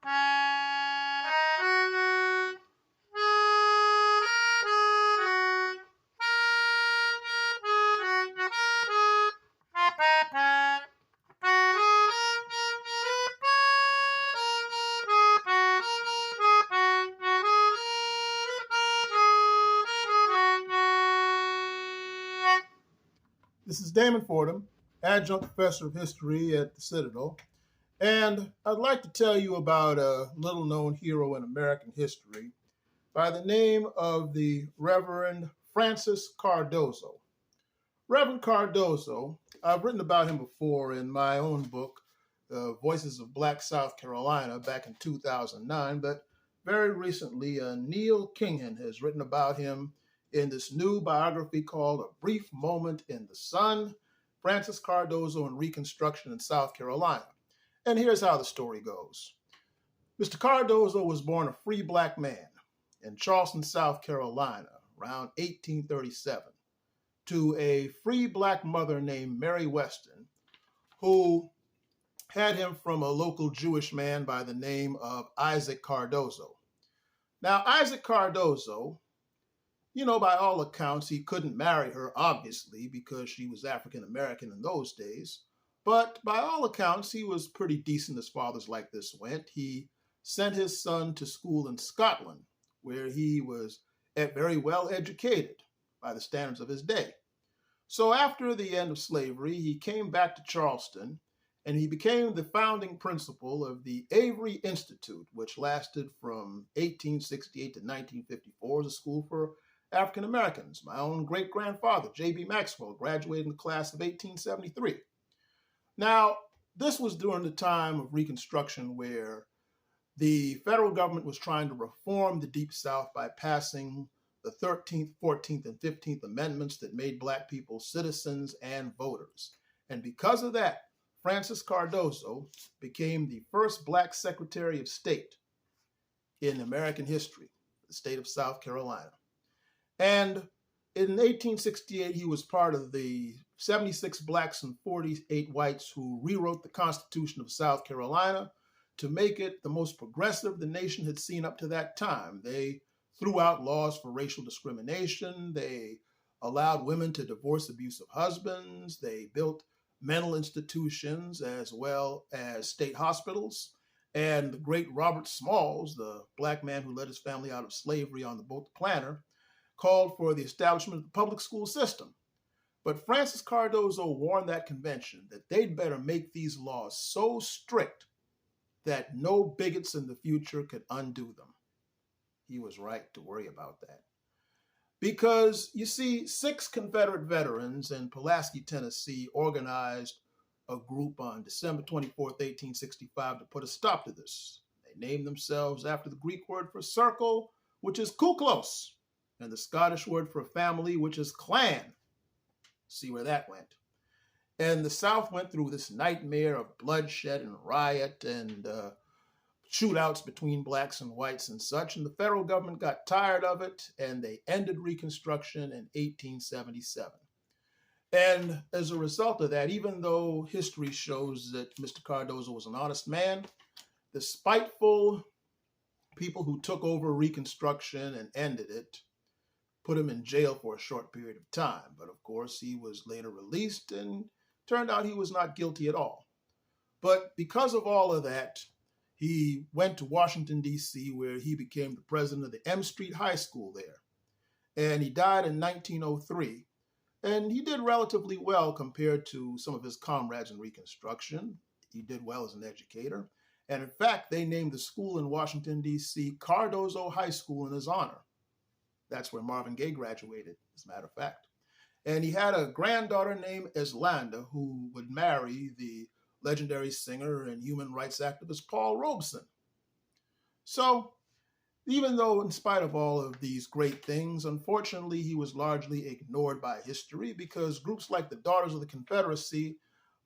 This is Damon Fordham, adjunct professor of history at the Citadel, and I'd like to tell you about a little known hero in American history by the name of the Reverend Francis Cardozo. Reverend Cardozo, I've written about him before in my own book, Voices of Black South Carolina, back in 2009, but very recently, Neil Kinghan has written about him in this new biography called A Brief Moment in the Sun, Francis Cardozo and Reconstruction in South Carolina. And here's how the story goes. Mr. Cardozo was born a free black man in Charleston, South Carolina, around 1837, to a free black mother named Mary Weston, who had him from a local Jewish man by the name of Isaac Cardozo. Now, Isaac Cardozo, by all accounts, he couldn't marry her, obviously, because she was African American in those days. But by all accounts, he was pretty decent as fathers like this went. He sent his son to school in Scotland, where he was very well educated by the standards of his day. So after the end of slavery, he came back to Charleston, and he became the founding principal of the Avery Institute, which lasted from 1868 to 1954 as a school for African Americans. My own great-grandfather, J.B. Maxwell, graduated in the class of 1873. Now, this was during the time of Reconstruction where the federal government was trying to reform the Deep South by passing the 13th, 14th, and 15th Amendments that made Black people citizens and voters. And because of that, Francis Cardozo became the first Black Secretary of State in American history, the state of South Carolina. And in 1868, he was part of the 76 Blacks and 48 whites who rewrote the Constitution of South Carolina to make it the most progressive the nation had seen up to that time. They threw out laws for racial discrimination. They allowed women to divorce abusive husbands. They built mental institutions as well as state hospitals. And the great Robert Smalls, the Black man who led his family out of slavery on the boat The Planter, called for the establishment of the public school system. But Francis Cardozo warned that convention that they'd better make these laws so strict that no bigots in the future could undo them. He was right to worry about that. Because, you see, 6 Confederate veterans in Pulaski, Tennessee, organized a group on December 24th, 1865, to put a stop to this. They named themselves after the Greek word for circle, which is kuklos, and the Scottish word for family, which is clan. See where that went. And the South went through this nightmare of bloodshed and riot and shootouts between blacks and whites and such. And the federal government got tired of it, and they ended Reconstruction in 1877. And as a result of that, even though history shows that Mr. Cardozo was an honest man, the spiteful people who took over Reconstruction and ended it put him in jail for a short period of time. But of course, he was later released and turned out he was not guilty at all. But because of all of that, he went to Washington, D.C., where he became the president of the M Street High School there. And he died in 1903. And he did relatively well compared to some of his comrades in Reconstruction. He did well as an educator. And in fact, they named the school in Washington, D.C. Cardozo High School in his honor. That's where Marvin Gaye graduated, as a matter of fact. And he had a granddaughter named Eslanda who would marry the legendary singer and human rights activist Paul Robeson. So, even though in spite of all of these great things, unfortunately, he was largely ignored by history because groups like the Daughters of the Confederacy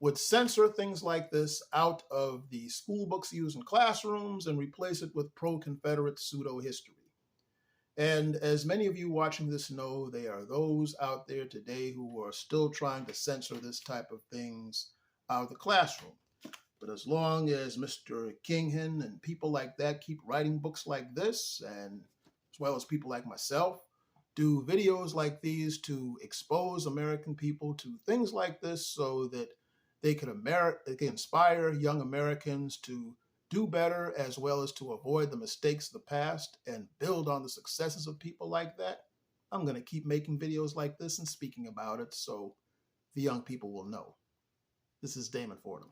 would censor things like this out of the school books used in classrooms and replace it with pro-Confederate pseudo-history. And as many of you watching this know, there are those out there today who are still trying to censor this type of things out of the classroom. But as long as Mr. Kinghan and people like that keep writing books like this, and as well as people like myself, do videos like these to expose American people to things like this so that they can inspire young Americans to do better as well as to avoid the mistakes of the past and build on the successes of people like that, I'm going to keep making videos like this and speaking about it so the young people will know. This is Damon Fordham.